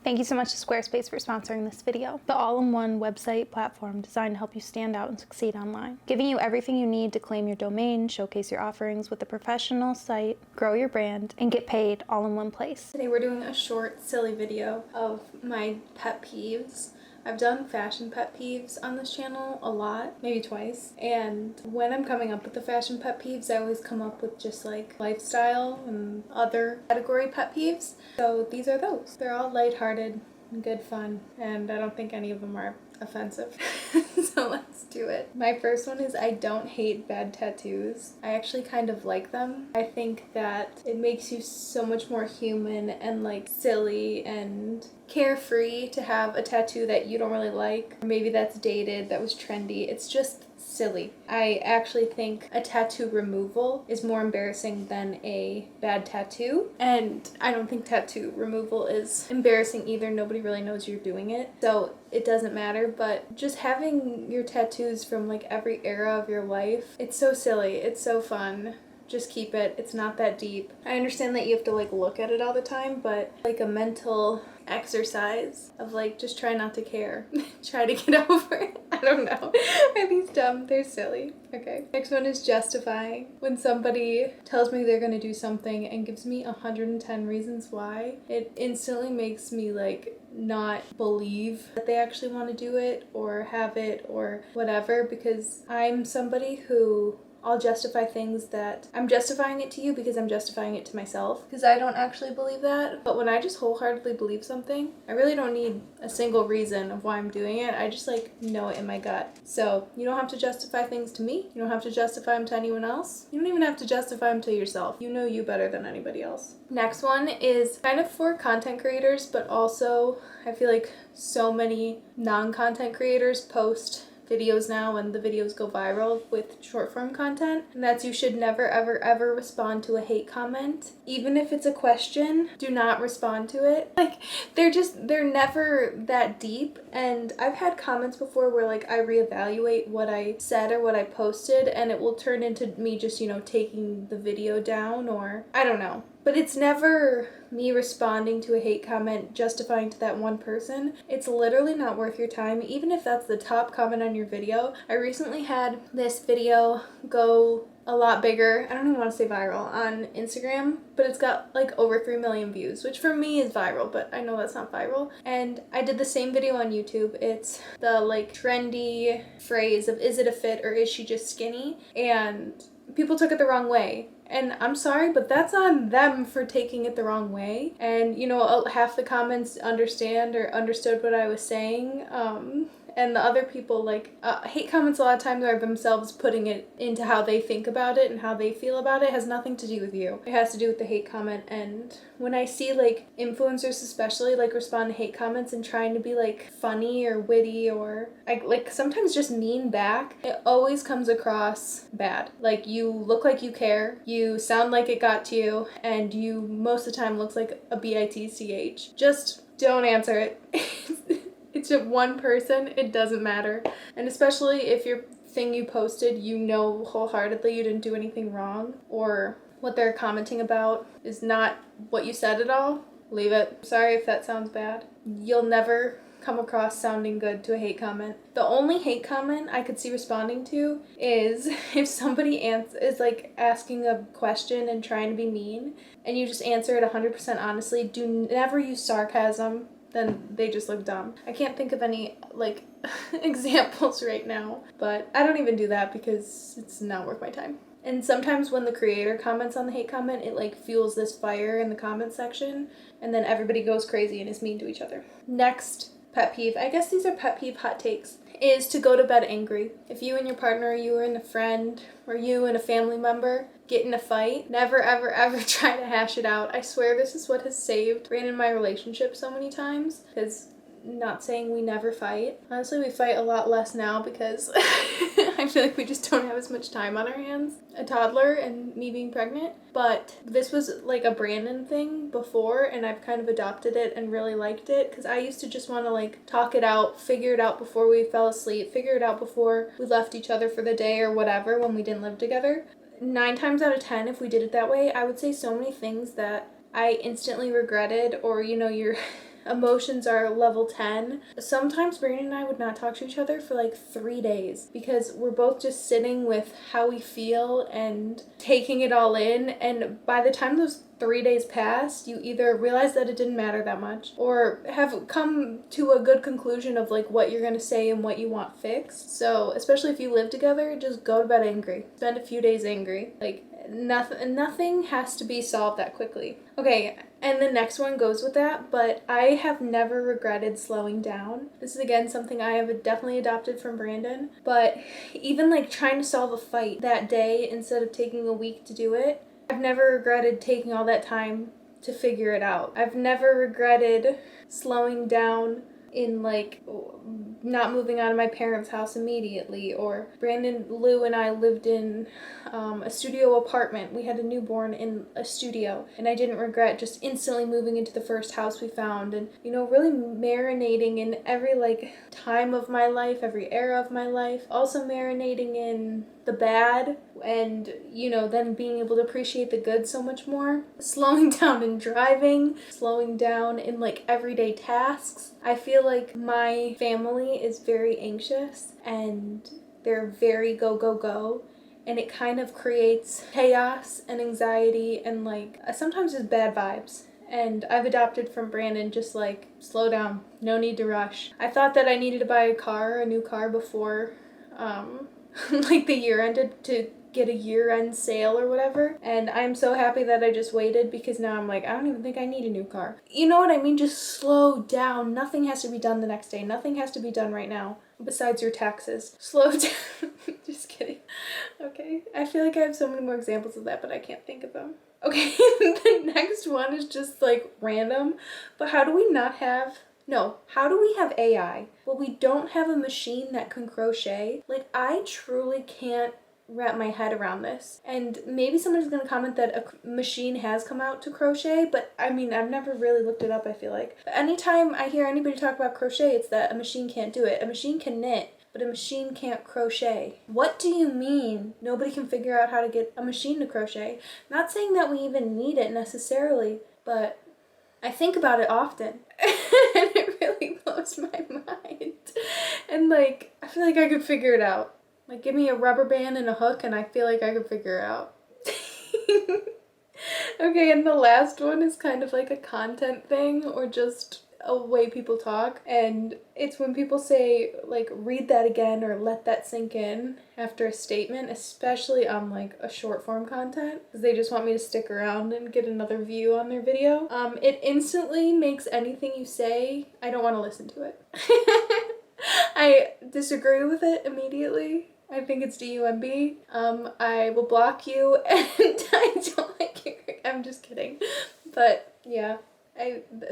Thank you so much to Squarespace for sponsoring this video. The all-in-one website platform designed to help you stand out and succeed online, giving you everything you need to claim your domain, showcase your offerings with a professional site, grow your brand, and get paid all in one place. Today we're doing a short, silly video of my pet peeves. I've done fashion pet peeves on this channel a lot, maybe twice, and when I'm coming up with the fashion pet peeves, I always come up with just like lifestyle and other category pet peeves. So these are those. They're all lighthearted and good fun, and I don't think any of them are offensive. So let's do it. My first one is I don't hate bad tattoos. I actually kind of like them. I think that it makes you so much more human and like silly and carefree to have a tattoo that you don't really like. Or maybe that's dated, that was trendy. It's just silly. I actually think a tattoo removal is more embarrassing than a bad tattoo, and I don't think tattoo removal is embarrassing either. Nobody really knows you're doing it, so it doesn't matter. But just having your tattoos from like every era of your life, it's so silly, it's so fun. Just keep it. It's not that deep. I understand that you have to like look at it all the time, but like a mental exercise of like just try not to care. Try to get over it. I don't know. Are these dumb? They're silly. Okay. Next one is justifying. When somebody tells me they're gonna do something and gives me 110 reasons why, it instantly makes me like not believe that they actually want to do it or have it or whatever, because I'm somebody who I'll justify things that I'm justifying it to you because I'm justifying it to myself, because I don't actually believe that. But when I just wholeheartedly believe something, I really don't need a single reason of why I'm doing it. I just like know it in my gut. So you don't have to justify things to me. You don't have to justify them to anyone else. You don't even have to justify them to yourself. You know you better than anybody else. Next one is kind of for content creators, but also I feel like so many non-content creators post videos now and the videos go viral with short form content, and that's you should never ever ever respond to a hate comment. Even if it's a question, do not respond to it. Like they're never that deep, and I've had comments before where like I reevaluate what I said or what I posted, and it will turn into me just, you know, taking the video down, or I don't know. But it's never me responding to a hate comment justifying to that one person. It's literally not worth your time, even if that's the top comment on your video. I recently had this video go a lot bigger, I don't even want to say viral, on Instagram, but it's got like over 3 million views, which for me is viral, but I know that's not viral. And I did the same video on YouTube. It's the like trendy phrase of is it a fit or is she just skinny? And people took it the wrong way. And I'm sorry, but that's on them for taking it the wrong way. And, you know, half the comments understood what I was saying. And the other people, like, hate comments a lot of times are themselves putting it into how they think about it and how they feel about it. It has nothing to do with you. It has to do with the hate comment. And when I see, like, influencers especially, like, respond to hate comments and trying to be, like, funny or witty or, like, sometimes just mean back, it always comes across bad. Like, you look like you care, you sound like it got to you, and you most of the time looks like a bitch. Just don't answer it. It's just one person, it doesn't matter. And especially if your thing you posted, you know wholeheartedly you didn't do anything wrong, or what they're commenting about is not what you said at all, leave it. Sorry if that sounds bad. You'll never come across sounding good to a hate comment. The only hate comment I could see responding to is if somebody is like asking a question and trying to be mean, and you just answer it 100% honestly. Do never use sarcasm. Then they just look dumb. I can't think of any like examples right now, but I don't even do that because it's not worth my time. And sometimes when the creator comments on the hate comment, it like fuels this fire in the comment section, and then everybody goes crazy and is mean to each other. Next pet peeve, I guess these are pet peeve hot takes, is to go to bed angry. If you and your partner, or you and a friend, or you and a family member get in a fight, never ever ever try to hash it out. I swear this is what has saved Rain and my relationship so many times, because not saying we never fight. Honestly, we fight a lot less now because I feel like we just don't have as much time on our hands. A toddler and me being pregnant. But this was like a Brandon thing before, and I've kind of adopted it and really liked it, because I used to just want to like talk it out, figure it out before we fell asleep, figure it out before we left each other for the day or whatever when we didn't live together. 9 times out of 10, if we did it that way, I would say so many things that I instantly regretted, or, you know, you're emotions are level 10. Sometimes Brandon and I would not talk to each other for like 3 days because we're both just sitting with how we feel and taking it all in. And by the time those 3 days passed, you either realize that it didn't matter that much or have come to a good conclusion of like what you're gonna say and what you want fixed. So especially if you live together, just go to bed angry. Spend a few days angry. Like nothing has to be solved that quickly. Okay, and the next one goes with that, but I have never regretted slowing down. This is again something I have definitely adopted from Brandon, but even like trying to solve a fight that day instead of taking a week to do it, I've never regretted taking all that time to figure it out. I've never regretted slowing down in like not moving out of my parents' house immediately, or Brandon, Lou, and I lived in a studio apartment. We had a newborn in a studio, and I didn't regret just instantly moving into the first house we found, and really marinating in every like time of my life, every era of my life, also marinating in the bad, and then being able to appreciate the good so much more. Slowing down in driving, slowing down in like everyday tasks. I feel like my family is very anxious and they're very go go go, and it kind of creates chaos and anxiety and like sometimes just bad vibes. And I've adopted from Brandon just like slow down, no need to rush. I thought that I needed to buy a new car before like the year ended to get a year-end sale or whatever, and I'm so happy that I just waited because now I'm like, I don't even think I need a new car. You know what I mean? Just slow down. Nothing has to be done the next day. Nothing has to be done right now besides your taxes. Slow down. Just kidding. Okay, I feel like I have so many more examples of that, but I can't think of them. Okay, the next one is just like random, but how do we have AI? Well, we don't have a machine that can crochet. Like, I truly can't wrap my head around this. And maybe someone's gonna comment that a machine has come out to crochet, but I mean, I've never really looked it up, I feel like. But anytime I hear anybody talk about crochet, it's that a machine can't do it. A machine can knit, but a machine can't crochet. What do you mean nobody can figure out how to get a machine to crochet? Not saying that we even need it necessarily, but I think about it often. And it really blows my mind. And like, I feel like I could figure it out. Like, give me a rubber band and a hook and I feel like I could figure it out. Okay, and the last one is kind of like a content thing or just a way people talk. And it's when people say, like, read that again or let that sink in after a statement, especially on like a short form content, because they just want me to stick around and get another view on their video. It instantly makes anything you say, I don't want to listen to it. I disagree with it immediately. I think it's DUMB. I will block you, and I don't like your... I'm just kidding. But yeah,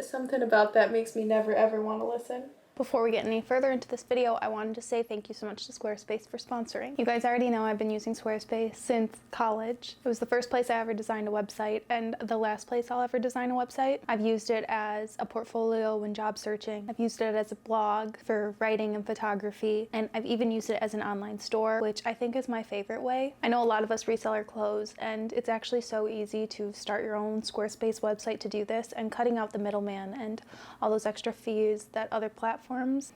something about that makes me never ever want to listen. Before we get any further into this video, I wanted to say thank you so much to Squarespace for sponsoring. You guys already know I've been using Squarespace since college. It was the first place I ever designed a website and the last place I'll ever design a website. I've used it as a portfolio when job searching. I've used it as a blog for writing and photography, and I've even used it as an online store, which I think is my favorite way. I know a lot of us resell our clothes, and it's actually so easy to start your own Squarespace website to do this, and cutting out the middleman and all those extra fees that other platforms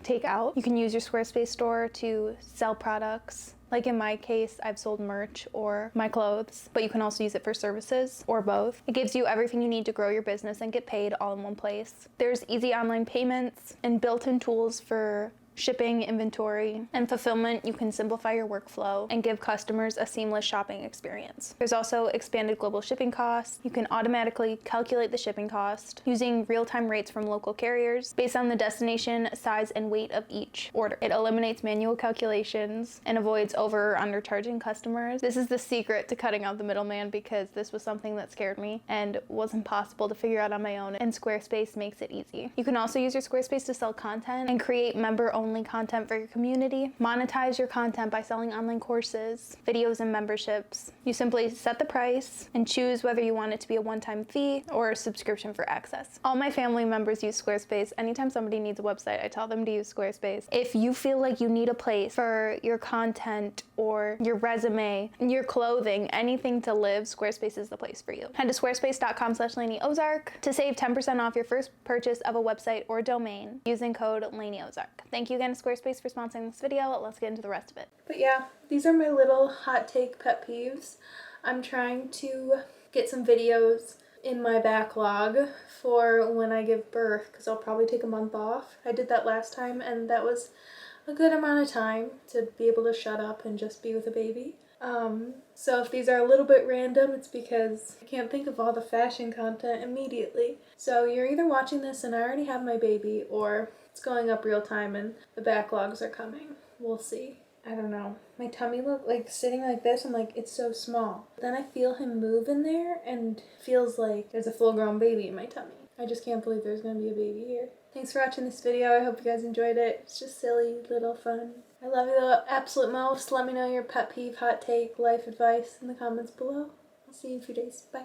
take out. You can use your Squarespace store to sell products. Like in my case, I've sold merch or my clothes, but you can also use it for services or both. It gives you everything you need to grow your business and get paid all in one place. There's easy online payments and built-in tools for shipping, inventory, and fulfillment. You can simplify your workflow and give customers a seamless shopping experience. There's also expanded global shipping costs. You can automatically calculate the shipping cost using real-time rates from local carriers based on the destination, size, and weight of each order. It eliminates manual calculations and avoids over or undercharging customers. This is the secret to cutting out the middleman, because this was something that scared me and was impossible to figure out on my own, and Squarespace makes it easy. You can also use your Squarespace to sell content and create member-only only content for your community. Monetize your content by selling online courses, videos, and memberships. You simply set the price and choose whether you want it to be a one-time fee or a subscription for access. All my family members use Squarespace. Anytime somebody needs a website, I tell them to use Squarespace. If you feel like you need a place for your content or your resume, your clothing, anything to live, Squarespace is the place for you. Head to squarespace.com/LanieOzark to save 10% off your first purchase of a website or domain using code LanieOzark. Thank you again to Squarespace for sponsoring this video. Let's get into the rest of it. But yeah, these are my little hot take pet peeves. I'm trying to get some videos in my backlog for when I give birth, because I'll probably take a month off. I did that last time and that was a good amount of time to be able to shut up and just be with a baby. So if these are a little bit random, it's because I can't think of all the fashion content immediately. So you're either watching this and I already have my baby, or it's going up real time and the backlogs are coming. We'll see. I don't know. My tummy look like sitting like this, I'm like, it's so small. Then I feel him move in there and feels like there's a full-grown baby in my tummy. I just can't believe there's gonna be a baby here. Thanks for watching this video. I hope you guys enjoyed it. It's just silly, little fun. I love you the absolute most. Let me know your pet peeve, hot take, life advice in the comments below. I'll see you in a few days. Bye.